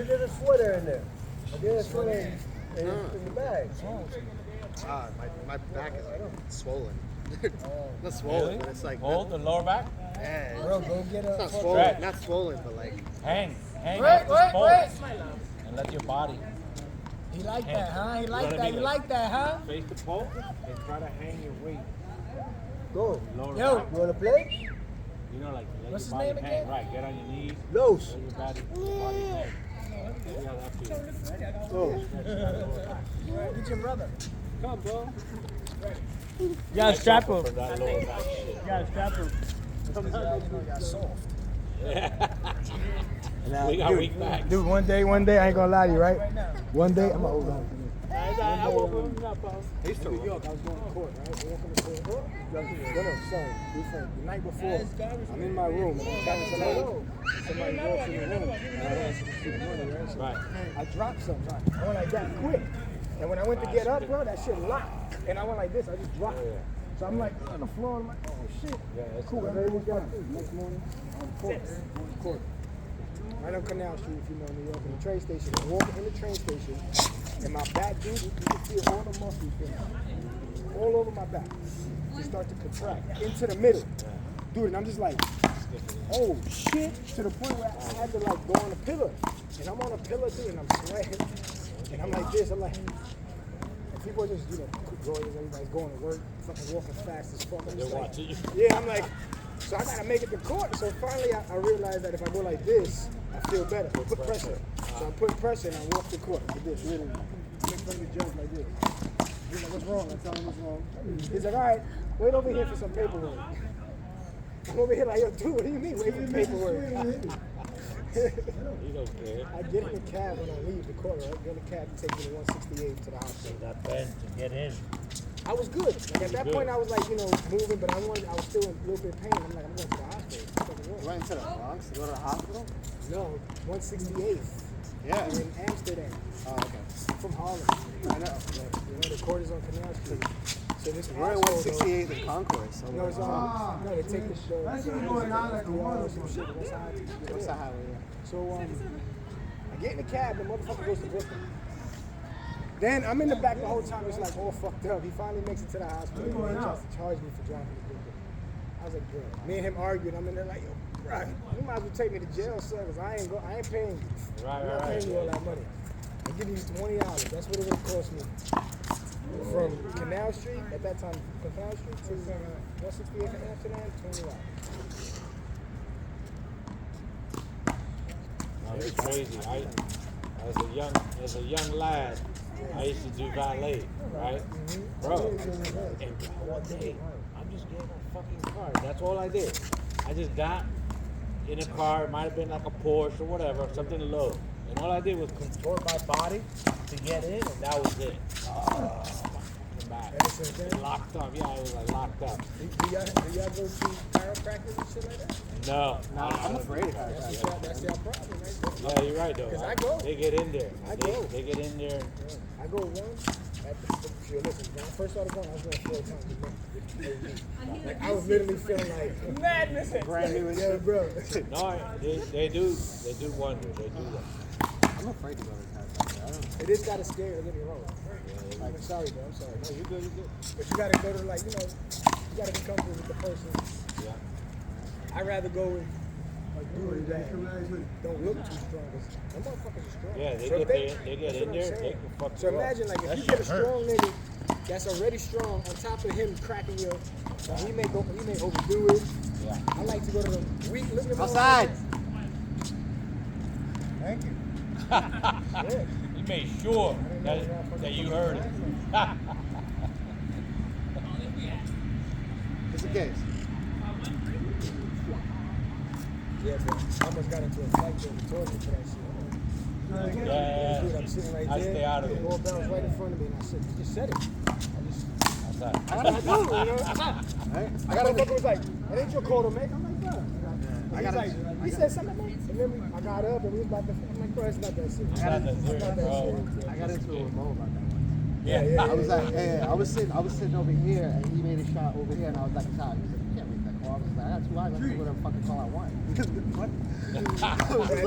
There's a sweater in there. There's a sweater in the bag. My back is like swollen. Not swollen, Really? but it's like Hold the lower back. yeah. Bro, go get It's a not swollen, not swollen, but like Hang Wait, off the pole. wait. And let your body He like that, huh? He You know like what I that. mean? You like that, huh? face the pole and try to hang your weight. Go. Lower Yo, back. you wanna play? You know, like let What's your his body name hang. again? Right, get on your knees. Los. Let your body hang. See how that feels. Go. Stretch that lower back. Get your brother. Come, bro. You gotta strap him. For that lower back shit. You gotta strap him. Y'all soft. Yeah. We got weak backs. Dude, one day, I ain't gonna lie to you, right? One day, I'm gonna hold on. I won't put him up, bro. I used to New York, I was going to court, right? Walking to court. No, sorry. Different. The night before, I'm in my room and I'm talking to somebody walks in the room. Right. I dropped something. Right? I went like that quick. And when I went to get up, bro, that shit locked. And I went like this, I just dropped it. So I'm like on the floor, I'm like, oh shit. Yeah, that's Cool, everything's fine. Next morning, on court. Right on Canal Street, if you know New York, in the train station. I'm walking in the train station, and my back, dude, you can feel all the muscles all over my back. Just start to contract into the middle. Dude, and I'm just like, oh shit, to the point where I had to like go on a pillar. And I'm on a pillar, dude, and I'm sweating. And I'm like this, I'm like, and people are just, lawyers, everybody's going to work, fucking walking fast as fuck. I'm just like, watching you. yeah, I'm like, so I gotta make it to court. So finally I realized that if I go like this, I feel better. Put pressure. So I put pressure and I walk to court like this, literally. Make fun of the judge like this. He's like, what's wrong? I tell him what's wrong. He's like, all right, wait over here for some paperwork. I'm over here like, yo, dude, what do you mean wait for paperwork? You don't care. I get in the cab when I leave the court, right? Get in the cab to take me to 168 to the hospital. That bend to get in. I was good. Like at that good. point, I was like, moving, but I was still in a little bit of pain. I'm like, I'm going to the hospital. you went into the Bronx to go to the hospital? No, 168. Yeah. In Amsterdam. Oh, okay. From Harlem. I know. The court is on Canal Street. So this We're at asshole, 168 in Concourse. So No, it's no, they take the show. That's just going on like a mother. Some shit. What's the highway? So I get in the cab, the motherfucker goes to Brooklyn. Then I'm in the back the whole time. It's like all fucked up. He finally makes it to the hospital. He tries to charge me for driving to Brooklyn. I was like, bro. Me and him arguing. I'm in there like, yo, bro, you might as well take me to jail, son, because I ain't paying you. I'm not paying you all that money. I'm giving you $20. That's what it would have cost me. From Canal Street, at that time, Canal Street to 168 in Amsterdam, $20. It's crazy. As a young lad, I used to do valet, right? Bro, and one day, I'm just getting a fucking car. That's all I did. I just got in a car. It might have been like a Porsche or whatever, something low. And all I did was contort my body to get in, and that was it. Back. Locked up. Yeah, I was like locked up. Do y'all go to chiropractors and shit like that? No. I'm afraid of that. That's your problem, right? Yeah, you're right though. 'Cause I go. They get in there. I go. They get in there. I go once. Listen, when I first started going, I was going 4 times a month. Like I was literally feeling like Madness. Brand new and yeah, shit. bro. No, they do wonders. They do that. I'm afraid to go to the chiropractor. I don't know. It is kind of scary. Don't get me wrong. I'm sorry, bro. I'm sorry. No, you good. But you gotta go to you gotta be comfortable with the person. Yeah. I'd rather go with dude that don't look too strong. Them motherfuckers are strong. Yeah, they So get that's in what there, I'm they saying. can fuck So you up. imagine like if That you shit get a strong nigga that's already strong on top of him cracking your, he may overdo it. Yeah. I like to go to the weak. Look at Outside. Thank you. Yeah. You made sure that you heard it. Just in case. Yeah, bro. I almost got into a fight there with Torben for that shit. Yeah. Dude, I'm sitting right I there. stay out of it. The doorbell's right in front of me, and I said, "You just said it." Outside. I do, I got a motherfucker was like, "It ain't your call to make." I'm like, "Bro." He said something, and then I got up and we was about to. I'm like, "Bro, it's not that serious." It's not that serious, bro. I got into it with Mo about that one. Yeah. I was like, I was sitting over here, and he made a shot over here, and I was like, "Shot." He said, "You can't make that call." I was like, I got 2 lives. I can do whatever fucking call I want. What? At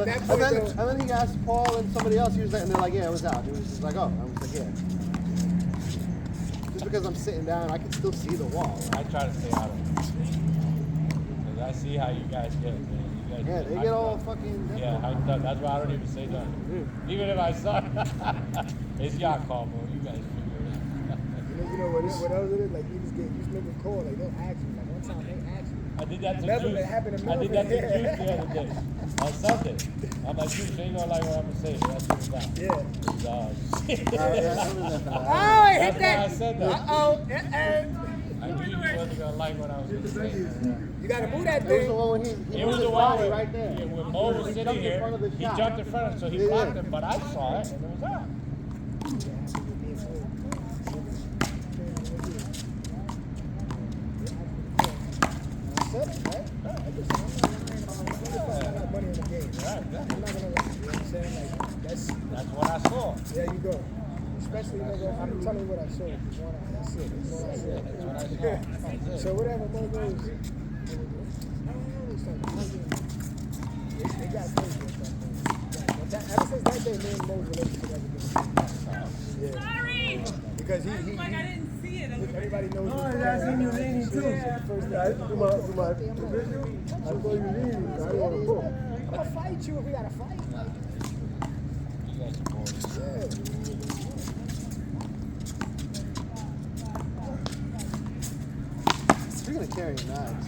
that point, And then he asked Paul and somebody else. He was like, and they're like, yeah, it was out. He was just like, oh. I was like, yeah. Just because I'm sitting down, I can still see the wall. I try to stay out of it. Because I see how you guys get it, man. You guys Yeah, they hyped get all up. fucking. Yeah, hyped up. That's why I don't even say nothing. Even if I saw it's your call, bro. You guys figure it out. you know what else it is? Like, you just make a call. Like, they'll ask you. Like, one time they asked you. I did that to Melvin, Juice. it happened to I did that to Melvin. Juice the other day. On Sunday. I'm like, Juice, you ain't gonna like what I'm gonna say. But that's what it's down. Yeah. Shit. Oh, it hit That's that. why I said that. Uh-oh. I knew you wasn't gonna like what I was gonna say. You gotta move that It was thing. the one when he It was moved the his one body where, right there. yeah, when Mo was He sitting jumped in here, front of the he shot. jumped in front of him, so he Yeah. blocked him, but I saw it, and it was out. That's what I saw. There you go. Especially, nigga, I'm telling you what I saw. That's it. That's what I saw. So whatever Mo goes, they got crazy at that point. Ever since that day, me and Mo's relationship hasn't been. Yeah. Because he Like I didn't see it. everybody knows. Oh, and I seen you leaning too. Yeah. To my position. I saw you leaning. I didn't want to pull. I'm gonna fight you if we gotta fight. You guys are bored. Yeah. Speaking of carrying knives,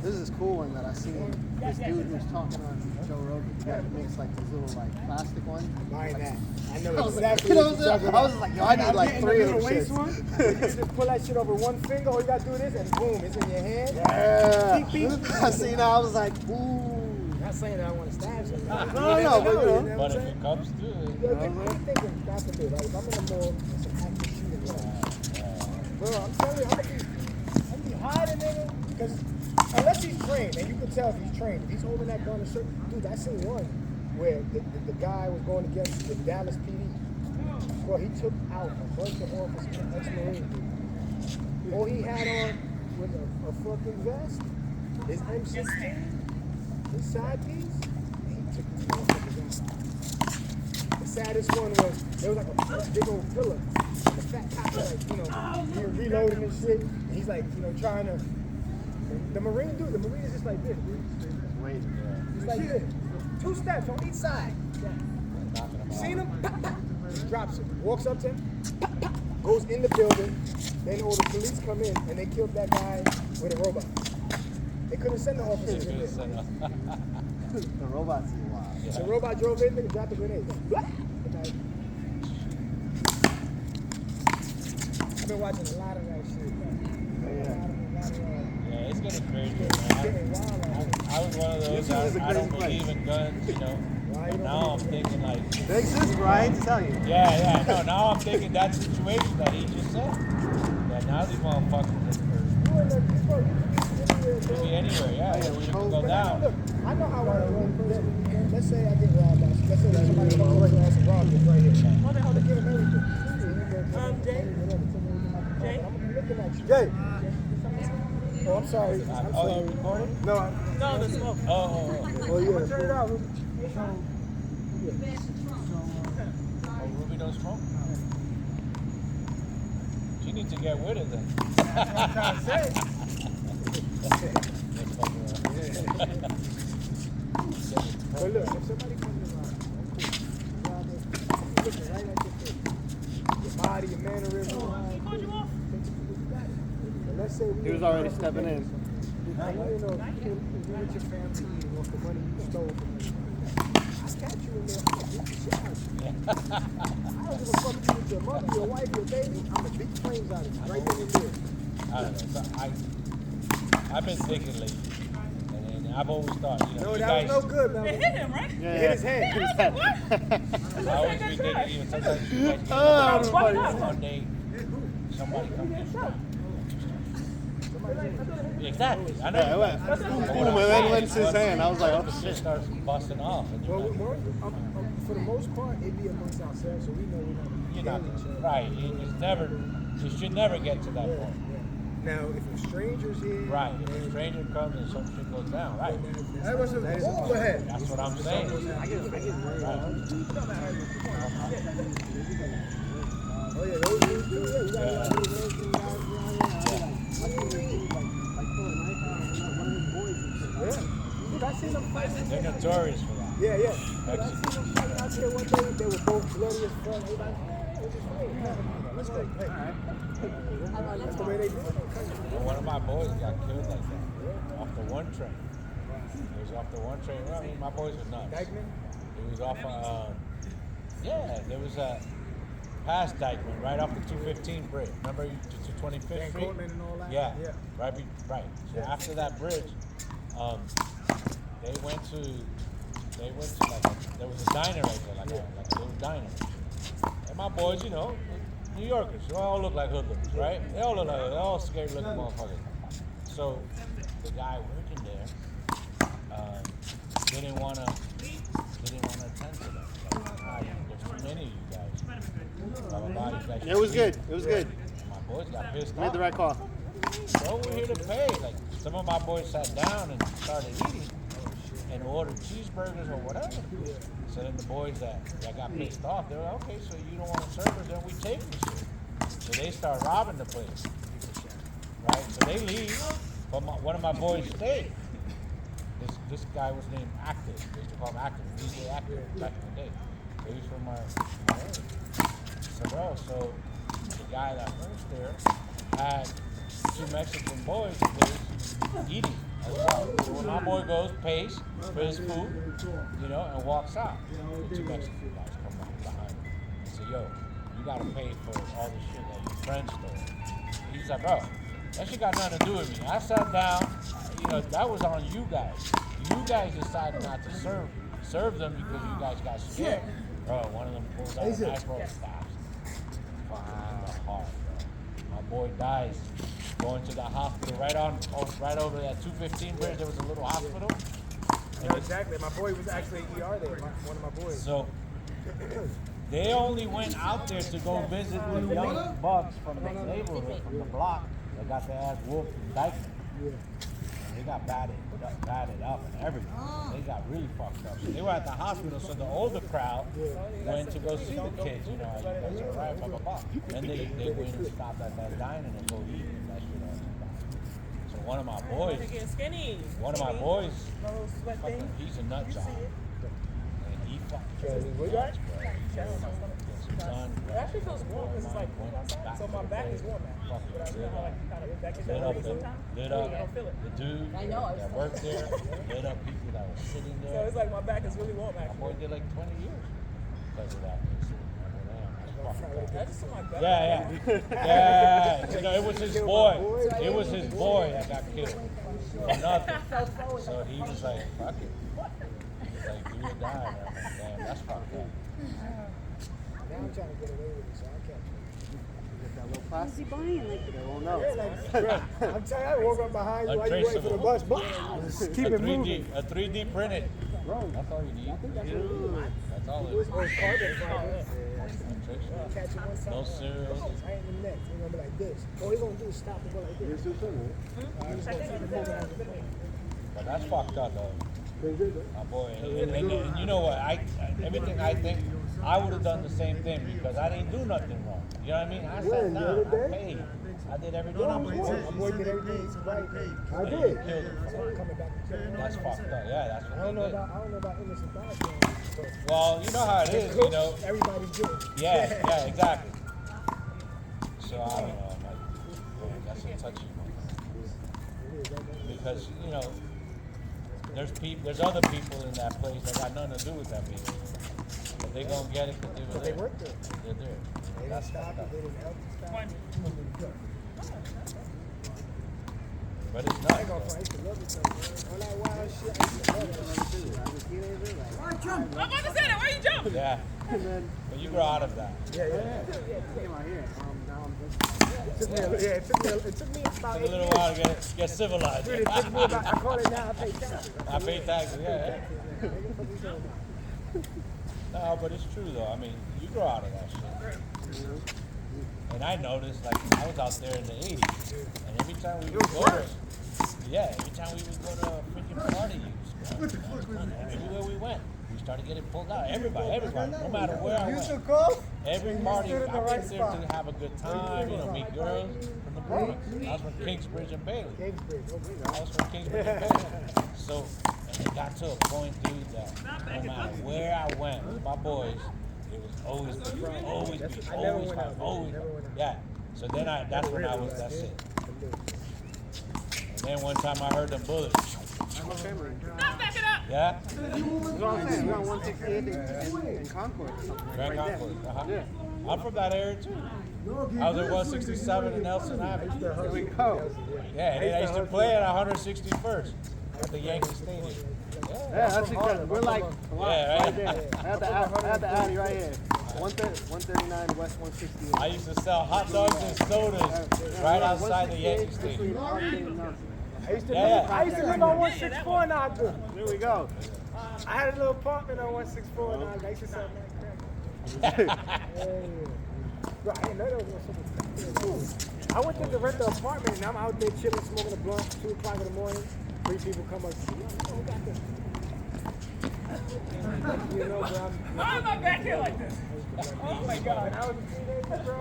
this is cool one that I seen. This dude who's talking on Joe Rogan. The guy who makes like these little like plastic ones. Mind that. I know I was like, exactly you know what what you're I'm talking saying? I was like, yo, I need like 3 of them shits. You just pull that shit over one finger, all you gotta do this, and boom, it's in your hand. Yeah. Beep, beep. I seen that. I was like, ooh. Not saying that I want to stab somebody. No, but you know. But if it comes to it, Yo, I'm thinking, God forbid, right? If I'm in the mall and some active shooting, bro, I'm telling you, I'm gonna be hiding, nigga, because unless he's trained, and you can tell if he's trained, if he's holding that gun a certain, dude, I seen one where the guy was going against the Dallas PD. Bro, he took out a bunch of officers, ex-Marine dude. All he had on was a fucking vest, his M16, his side piece, and he took these motherfuckers out. The saddest one was, there was like a big old pillar, and the fat cop was like, he was reloading and shit, and he's like, trying to, the Marine is just like this, dude. Wait. He's like this. 2 steps on each side. knocking them Seen out. him? Pop, pop. He drops him. Walks up to him. Pop, pop. Goes in the building. Then all the police come in and they killed that guy with a robot. They couldn't send the officers in there. The robots is wild. So the robot drove in and dropped the grenade. Blah! I've been watching a lot of that shit. Yeah, it's getting crazy, It's man. getting wild out here. I was one of those, YouTube is a I don't crazy believe place. in guns, you know. Why you But don't now I'm believe in thinking like, They exist, Brian, to tell you. yeah, no, now I'm thinking that situation that he just said. That now these motherfuckers You in the bro, you could be anywhere, yeah. Yeah, It we could hope- go down. Look, I know how I run. Let's say I get robbed. Let's say that somebody comes over and asks robbed us right here. How the hell to give him everything? Jay? Jay? I'm looking at you. Jay. Oh, I'm sorry. I'm Oh, you sorry. recording? No, No, the smoke. Oh. oh yeah. Turn it out. Oh, Ruby don't smoke? She needs to get with it then. That's what I'm trying to say. Let's fuck around. But look, if somebody comes around, I'm looking right at your face. Your body, your mannerism. And let's say He was already stepping in. And you know, you with your family eating off the money you stole from me. I catch you in there, I'm gonna beat the shit out of you. I don't give a fuck if you with your mother, your wife, your baby. I'm gonna beat the flames out of you right then and there. I don't know. So I've been thinking lately. And I've always thought, you know, No, you that guys, was no good, It Melvin. hit him, right? Yeah, Hit his head. I always been thinking, even sometimes you guys get Why not? one day, somebody comes get shot. Exactly. I know. Yeah, it went boom, boom, and then went to his hand. I was like, oh Shit shit. starts busting off. And you're Well, like, for the most part, it'd be amongst ourselves, so we know we're you're not not killing each other. right. It should never get to that point. Now, if a stranger's here, Right. If a stranger comes and some shit goes down, right? That was overhead. That's what I'm saying. I get Oh yeah, those dudes too. Yeah, we got a lot of those guys around here. I mean, like pulling a knife out and one of his boys and shit. Yeah. Dude, I seen them fighting. They're notorious for that. Yeah, yeah. Dude, I Mexican. seen them fighting out there one day. They were both bloody as fuck. Everybody, it was just great. Let's go. Hey. That's the way they do it. And one of my boys got killed like that. Off the one train. He was off the one train. I mean, my boys were nuts. Dykeman? He was off yeah, there was a past Dykeman, right off the 215 bridge. Remember the 225th Van Street? Cortlandt and all that? Yeah, Yeah. right. So after that bridge, they went to like there was a diner right there, like a little diner. And my boys, you know, New Yorkers, they all look like hoodlums, right? They all scary looking motherfuckers. So the guy working there didn't want to attend to them. Like, there's too many of you guys. Blah, blah, blah, you guys It was should good. eat. It was good. And my boys got pissed Made off. the right call. Bro, we're here to pay. Like, some of my boys sat down and started eating and ordered cheeseburgers or whatever. So then the boys that got pissed off, they were like, okay, so you don't want to serve us, then we take the shit. So they start robbing the place. Right? So they leave, but one of my boys stayed. This guy was named Active. They used to call him Active, DJ Active back in the day. He was from my area. So, bro, so the guy that works there had two Mexican boys who was eating as well. So when my boy goes, pays for his food, you know, and walks out, the two Mexican guys come up behind him and say, yo, you gotta pay for all the shit that your friends stole. He's like, bro, that shit got nothing to do with me. I sat down, you know, that was on you guys. You guys decided not to serve them because you guys got scared. Bro, one of them pulls out a knife, bro, stabs him. In the heart, bro. My boy dies going to the hospital right over that 215 bridge. There was a little hospital. No, exactly. My boy was actually ER there. One of my boys. So they only went out there to go visit the young bucks from the neighborhood, from the block that got their ass whooped in Dykeman. They got batted up and everything. They got really fucked up. So they were at the hospital, so the older crowd went to go see the kids, you know, you guys are right, blah, blah, blah. Then they went and stopped at that diner and go eat and that shit all. So one of my boys, Getting skinny. one of my boys, Little sweat thing. fucking, he's a nut job. And he fucking Where you at? It actually feels warm because it's like cool outside, so my back is warm now. But I know how like kind of back is lit up, sometimes. lit I up don't feel it. the dude that worked there, lit up people that were sitting So there. it's like my back is really warm My actually. boy did like 20 years because of that. I just saw my back. Yeah. You know, it was his boy. It was his boy that got killed for nothing. So he was like, fuck it. He's like, do or die. And I'm like, damn, that's fucked up. Now I'm trying to get away with it, so I can't. Get that little plastic. He buying like They won't know. Yeah, like, I'm telling you, I woke up behind you while you waiting for the bus. Just keep it moving. A 3D printed. That's all you need. That's all it is. Or carbon fiber. Catch Catch it one time. No cereal. Right in the neck. It's gonna be like this. All he's gonna do is stop and go like this. Yes, sir. He's gonna keep it moving out the plane. But that's fucked up, though. Pretty good, My boy, and you know what? Everything I think, I would have done the same thing because I didn't do nothing wrong. You know what I mean? I sat When, the other down, I day? paid, I did everything I was My supposed boy to. did everything right. I And did. you killed him. So I'm coming back to kill him. That's fucked up. Yeah, that's I what don't they know did. about innocent bystanders, but Well, you know how it is, you know. everybody's good. Yeah, exactly. So I don't know. I'm like, man, that's a touchy one. Because you know, there's other people in that place that got nothing to do with that meeting. But they gonna get it because they were They there. work there. They're there. They didn't stop it. They didn't help us stop it. But it's I not. ain't gonna front. I used to love this place, man. All that wild shit, I used to love that shit. I'm about to say that. Where you jumping? Yeah. And then But you grow out of that. Yeah. came out here. Now I'm just. It took me about Took a 8 little years. while to get civilized. Dude, it took me about, I call it now, I pay taxes. I pay taxes, yeah. No, but it's true though. I mean, you grow out of that shit. And I noticed, like, I was out there in the 80s, and every time we would go to, every time we would go to a freaking party, everywhere we went, we started getting pulled out. Everybody, no matter where I went. Every party, I went there to have a good time, meet girls from the Bronx. I was from Kingsbridge and Bailey. I was from Kingsbridge and Bailey. So, and it got to a point, dude, that no matter where I went with my boys, it was always fun. Yeah. So then that's when I was, that's it. And then one time I heard them bullets. Stop, back it up. Yeah? That's what I'm saying. We're on 168 in Concord or something. Grand right Concord. there. Yeah. I'm from that area too. I was at 167 in Nelson Avenue. There we go. Yeah, and then I used to play at 161st at the Yankee Stadium. Yeah, that's because we're like, come on, Yeah, right. right there. I had the Audi right here. 139 West 168. I used to sell hot dogs and sodas right outside the Yankee Stadium. I used to Yeah. I used to live on 164 in Ogden. There we go. I had a little apartment on 164 in Ogden. I used to sell that Bro, I didn't know that was I went to rent the apartment and I'm out there chilling, smoking a blunt, 2 o'clock in the morning. 3 people come up to me. Oh, got this. Bro, Why am I back here like this? Oh my God. when I was a teenager, bro.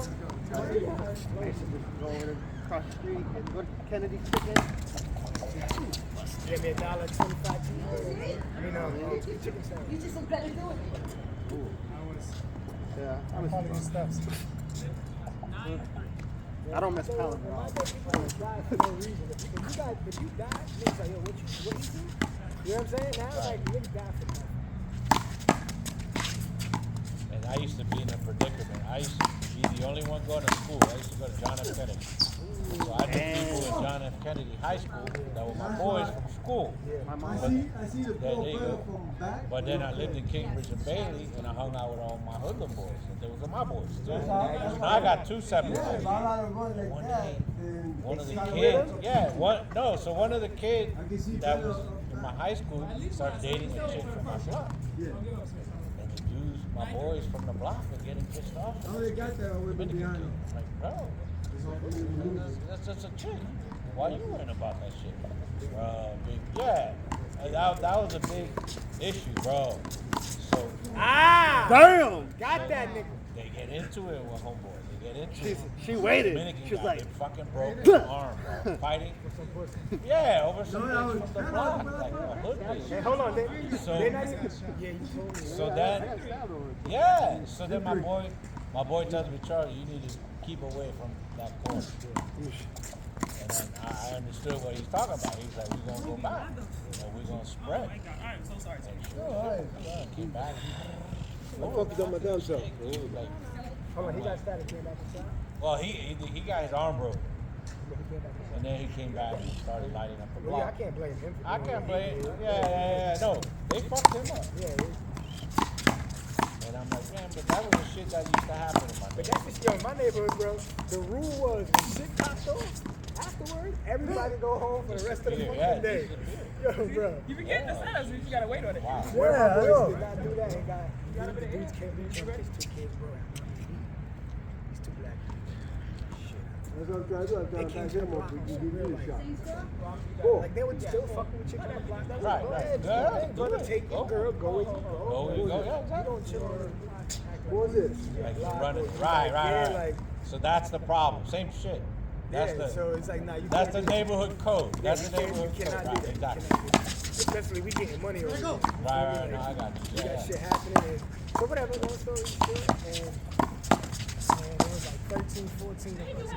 I used to just go in across the street and go to Kennedy Chicken. Give me $1.25 chicken sandwich. You just better do it. Yeah, I was. I don't miss Palin at all. People die for no reason. If you die, niggas like, yo, what you do? You know what I'm saying? Now, like, niggas die for nothing. And I used to be in a predicament. I used to be the only one going to school. I used to go to John F. Kennedy. So I knew people in John F. Kennedy High School that were my boys from school. My I mom. see the There you go. profile from back. But then I lived in Kingsbridge and Bailey, and I hung out with all my hoodlum boys. And they were my boys. So now I got 2 separate Yeah, boys. if I gotta run like One that, day, then one of the gotta kids, win. so one of the kids I can see that better. was in my high school started dating a chick from my block. Yeah. And the dudes, my boys from the block, were getting pissed off. Now they got that over Dominican behind kid. them. I'm like, bro, It's all for you to lose. that's just a chick. Why you worrying about that shit? Yeah. And that was a big issue, bro. So Damn! Got that nigga. they get into it with homeboy. They get into it. She waited. Dominican She was guy, like, they fucking broke his arm, bro. Fighting. Yeah, over some No, bitch from the block. Like a hood Hey, bitch. hold on. So- They're not even. Yeah, you told me. So then, yeah. So then my boy tells me, Charlie, you need to keep away from that corner. And then I understood what he's talking about. He's like, we're gonna go back. We're gonna spread. I'm so sorry. Came back. I fucked up my damn self. He was like, Hold on, he got started, came back inside. well, he got his arm broken, But he came back inside. and then he came back and started lighting up the Well, yeah, I block. can't blame him for I doing can't it. blame. Yeah. No, they fucked him up. Yeah, And I'm like, man, but that was the shit that used to happen in my but neighborhood. that's just, yo, in my neighborhood, bro, the rule was when shit popped off, afterwards, everybody go home for the rest of the Disappear, fucking yeah, day. Yo, bro. You forget the status, you gotta wait on it. Wow. One of my I boys know. did not do that. He got the dudes came with his 2 kids, bro. He's 2 black kids. That's what I'm trying to do. I'm trying to back him up. You give me a shot. Like they would still fucking with chicks on the block. That was Right, go right. ahead, Yeah, go ahead, do brother, it. take your girl, go where you go. Go where you go, yeah, You exactly. don't chill on the block. What was this? Like running, Yeah, right. like- So that's the problem. Same shit. That's Yeah, so it's like, nah, you that's the can't do that. neighborhood code. Yeah, That's you the can't- neighborhood you code. cannot Right, do that. exactly. You cannot do that. Especially we getting money over here. Right, no, I got you. We Yeah. got shit happening. And so whatever, long story short, and it was like 13, 14 of us.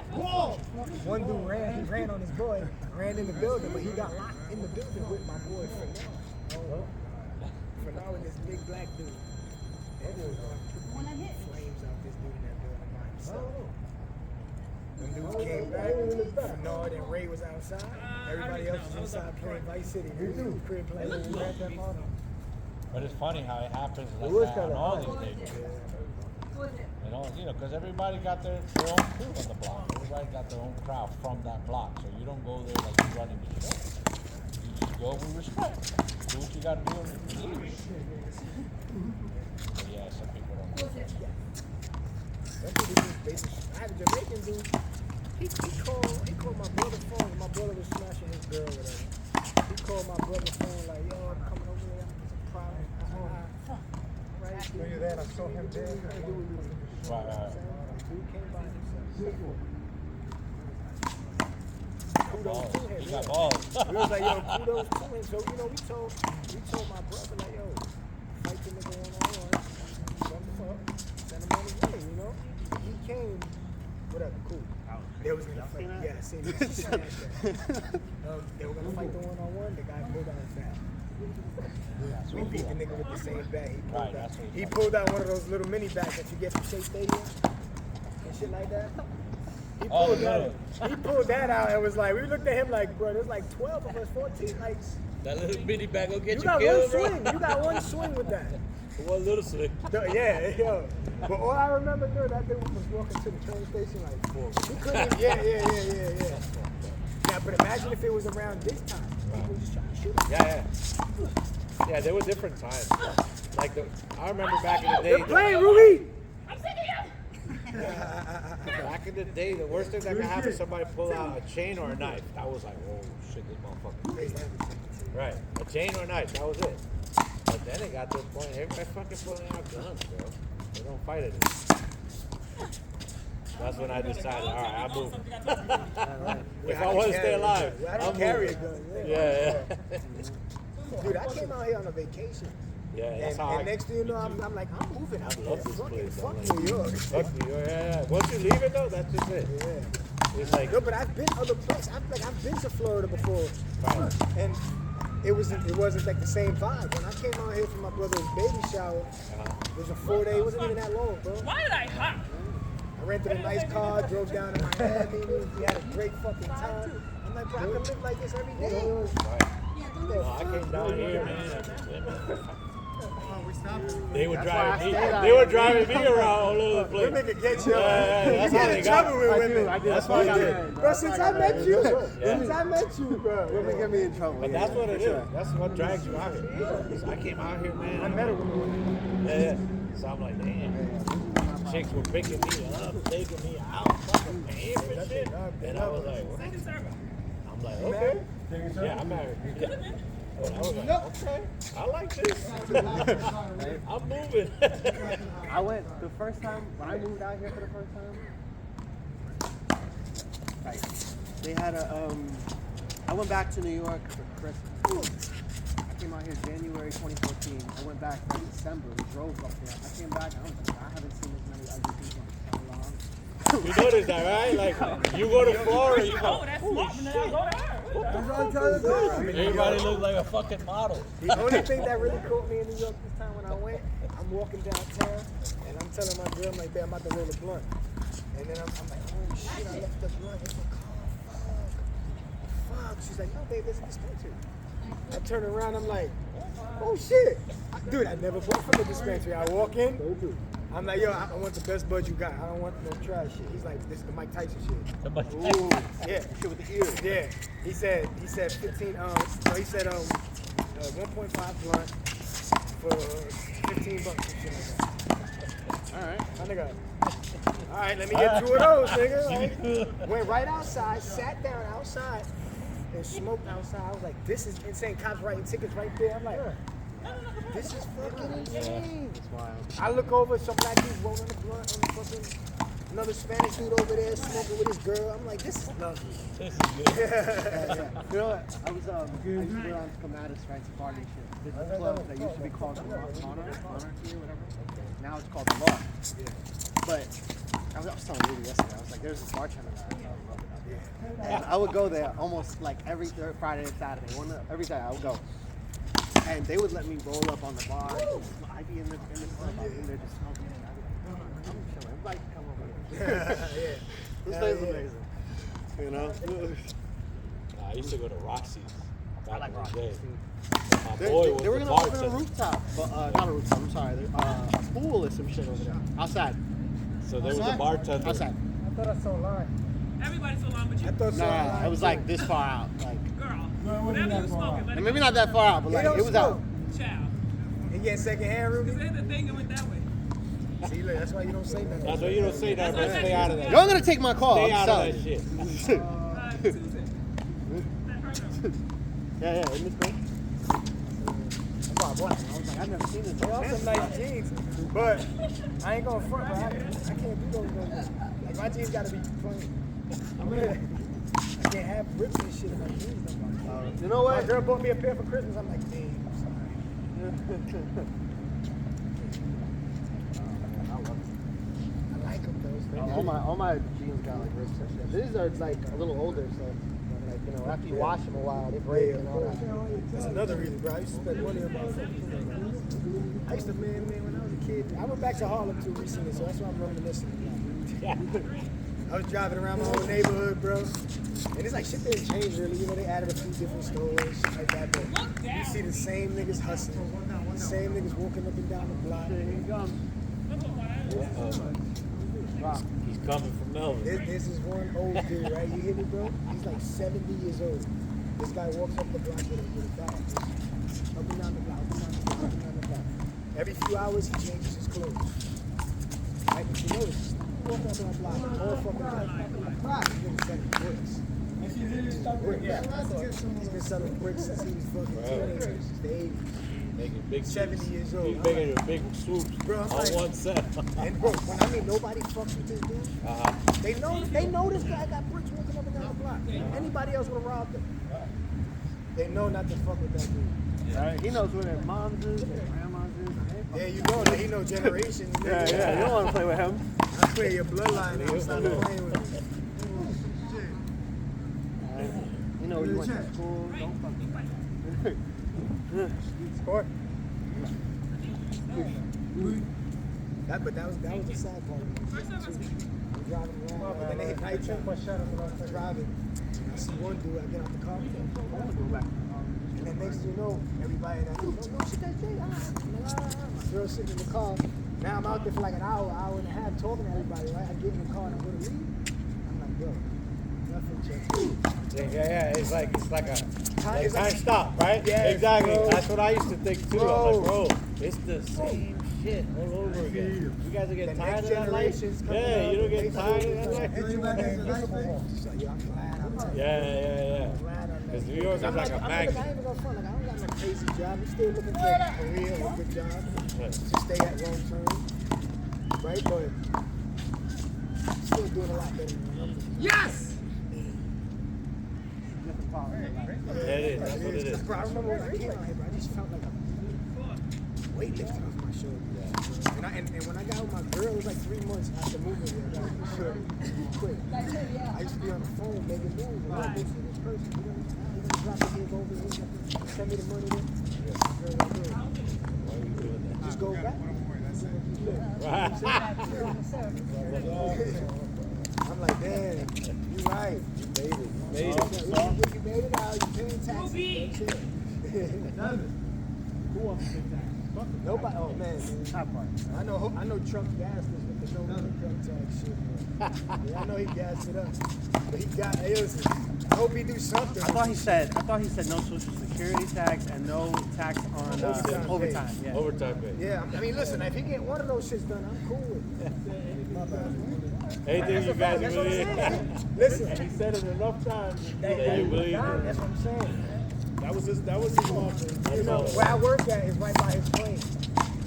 One dude ran on his boy, ran in the building, but he got locked in the building with my boy Fernand. Fernand with this big black dude. That dude When I hit. flames out this dude in that building by himself. When dudes came back, Fernand and Ray was outside. Everybody else was inside playing Vice City. We was crib playing Grand Theft Auto. But it's funny how it happens like was that on kinda all hard. these neighborhoods. What was it? Because everybody got their own crew on the block. Everybody got their own crowd from that block. So you don't go there like you're running the show. You just go with respect. Do what you got to do and leave. But yeah, some people don't. What was it? Some people just basically, I had a Jamaican dude. He called my brother's phone. My brother was smashing his girl or whatever. He called my brother's phone like, yo, I'm coming over there. It's a problem. Right? When you're there, I saw him there. Dude came by himself. Kudos to him. He got balls. We was like, yo, kudos to him. So, you know, we told my brother, like, yo, fight the nigga one-on-one. Send him up. Send him on his way, you know? He came, whatever, cool. They was gonna fight. Yeah, I seen that. They were gonna fight the one-on-one. The guy pulled out his bat. We beat the nigga with the same bat. He pulled out one of those little mini bats that you get from Shea Stadium and shit like that. He pulled that out and was like, we looked at him like, bro, there's like 12 of us, 14. Like, That little bitty bag will get you you got killed, one bro. swing. You got one swing with that. One little swing. Yeah, yo. But all I remember doing, that dude was walking to the train station like, he couldn't. Yeah. Yeah, but imagine if it was around this time. People just trying to shoot him. Yeah, there were different times. Like I remember back in the day. They're playing, Ruby. Back in the day, the worst thing that could happen is somebody pull out a chain or a knife. That was like, oh shit, this motherfucker. Right, a chain or a knife. That was it. But then it got to the point, everybody fucking pulling out guns, bro. They don't fight anymore. That's when I decided, all right, I'll move. If I want to stay alive, I don't carry a gun. Yeah. Dude, I came out here on a vacation. Yeah, that's how and next thing you know, I'm like, I'm moving out there. love this place. Fuck New York. Fuck New York, yeah. Once you leave it though, that's just it. Yeah. It's like, No, but I've been other places. I've been to Florida before, and it wasn't like the same vibe. When I came out here for my brother's baby shower, it was a 4-day. It wasn't even that long, bro. Why did I hop? I rented a nice car, drove down to Miami. We had a great fucking time. I'm like, bro, I can live like this every day. no, I came down here, man. They were driving me. They were driving me around all over the place. Nigga get you. That's how they got me. That's why I did. Bro, since I met you, bro. Women get me in trouble. But that's what it is. That's what drags you out here. So I came out here, man. I met a woman. Yeah. So I'm like, damn. Chicks were picking me up, taking me out, fucking paying for shit. And I was like, what? I'm like, okay. Yeah, I'm married. And I was like, okay, I like this. I'm moving. I went the first time when I moved out here for the first time. Like they had I went back to New York for Christmas. I came out here January 2014. I went back in December. We drove up there. I came back. I was like, I haven't seen this many ugly people in so long. You notice that, right? Like, you go to Florida, you Oh, go, that's smart. And then I go to her. everybody looks like a fucking model. The only thing that really caught me in New York this time when I went, I'm walking downtown and I'm telling my girl, I'm like, babe, I'm about to roll a blunt. And then I'm like, oh shit, I left the blunt in the car. Fuck. She's like, no, babe, there's a dispensary. I turn around, I'm like, oh shit. Dude, I never bought from the dispensary. I walk in, I'm like, yo, I want the best bud you got. I don't want no trash shit. He's like, this is the Mike Tyson shit. Ooh, Yeah. shit with the ears. Yeah. He said 15, no, he said 1.5 blunt for $15 and shit like that. All right. My nigga, all right, let me get 2 of those, nigga. Like, went right outside, sat down outside, and smoked outside. I was like, this is insane. Cops writing tickets right there. I'm like, this is fucking insane. That's wild. I look over, some black dude rolling the blunt on the fucking, another Spanish dude over there smoking with his girl. I'm like, this is lovely. This is good. You know what? I used to go down to Comatis, right, to party and shit. There's a club that used to be called Monarchy or whatever. Now it's called The Law. But I was telling Rudy yesterday, I was like, there's this bartender that I love it out there. And I would go there almost like every third Friday and Saturday. Every day I would go. And they would let me roll up on the bar. I'd be in the club, I'd be in there just smoking. I'd be like, I'm chilling. Everybody come over here. This place is amazing. You know? I used to go to Roxy's back in the day. My They boy was were the gonna open a bartender. rooftop, but not a rooftop. I'm sorry, a pool or some shit over there outside. So there was a bartender. Outside. I thought I saw a line. Everybody's so long, but you, I thought so. No, it was like this far out. Like girl, whatever you smoking, let it maybe not that far out, but He like don't it was out. smoke. Child. He getting secondhand, Ruby? Because the thing that went that way. See, look, that's why you don't say nothing. That's why you don't say that, bro. Stay out of that. Y'all gonna take my call. Stay I'm out sorry. of that shit. Yeah, isn't this great? That's why I bought it. I was like, I've never seen this. They are some nice jeans, but I ain't gonna front, bro. I can't do those no more. Like, my jeans gotta be plain. I can't have rips and shit in my jeans no more. You know My what? girl bought me a pair for Christmas. I'm like, damn, I'm sorry. I like them, though. All my jeans got like rips and shit. These are like a little older, so like, you know, after you wash them a while, they break and all that. That's another reason, bro. I used to spend money on my fucking clothes. I used to, man, when I was a kid, I went back to Harlem too recently, so that's why I'm reminiscing. I was driving around my whole neighborhood, bro. And it's like shit didn't change really. You know, they added a few different stores, shit like that. But you see the same niggas hustling, the same niggas walking up and down the block. He's coming from Melvin. This is one old dude, right? You hear me, bro? He's like 70 years old. This guy walks up the block with a bag. Up and down the block, up and down the block, up and down the block. Every few hours, he changes his clothes. Right? But you notice, walking up the block all fucking night. He's been selling bricks. He's been selling bricks since he was fucking teenagers, since the 80s. Making big 70 years old. He's making big swoops Bro, I'm on like- one set. And bro, when I mean nobody fucks with this dude, they know this guy got bricks walking up and down the block. Anybody else would have robbed him. They know not to fuck with that dude. Right? He knows where their moms is, their grandmas is. Yeah, you know that he know generations. Yeah, you don't want to play with him. I clear your bloodline and stop playing with me. You know where you went to school. Don't fucking. Sport. But that was the sad part. I'm driving around, and then they hit night time. I'm driving. I see one dude. I get out the car. And then next thing you know, everybody that no shit, that's Jay. Girl sitting in the car. Now I'm out there for like an hour and a half talking to everybody. Right? I get in the car and I go to leave. I'm like, yo, nothing checks. Yeah. It's like a It's time like- stop, right? Yes, Exactly. bro. That's what I used to think too. Bro. I'm like, bro, it's the same shit all over again. You guys are getting The tired next of that life? generation's coming Yeah, up, you don't get they tired of that focus on life? So, yo, I'm glad I'm telling you. Yeah. I'm glad I'm Because New York is like a I ain't magnet. even gonna front. Like, I don't got no crazy job. I'm still looking for a career or a good job to stay at long term. Right? But still doing a lot better than Yes! Yeah, it is. That's what it is. Bro, I remember when I came out here, bro, I just felt like a weight lifted off my shoulder. And when I got with my girl, it was like 3 months after moving here. I was sure quick. I used to be on the phone making moves. And I go see this person. You know, drop it here, go over here. Send me the money there. Girl, like, Why are we doing that? just go back. I'm like, damn, you right. You made it. You made it. If you made it out, you paying taxes. Who wants to take that? Nobody. Oh man, Top part. I know Trump gassed us with the no income tax shit. Man. Yeah, I know he gassed it up, but he got. Hey, listen, I hope he do something. I thought he said no social security tax and no tax on overtime. Yeah. Overtime pay. Yeah, I mean, listen, if he get one of those shits done, I'm cool with it. My bad. Anything you guys That's what I'm believe. saying. Listen, He said it enough times. Yeah, you believe it. that's what I'm saying. That was his mantra. You know, where I work at is right by his plane.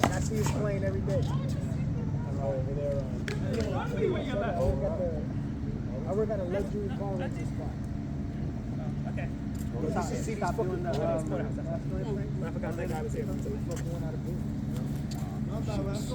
And I see his plane every day. Over there. I work at a luxury car rental spot. Okay. You should see these fucking I forgot that guy was here. fucking one out of business.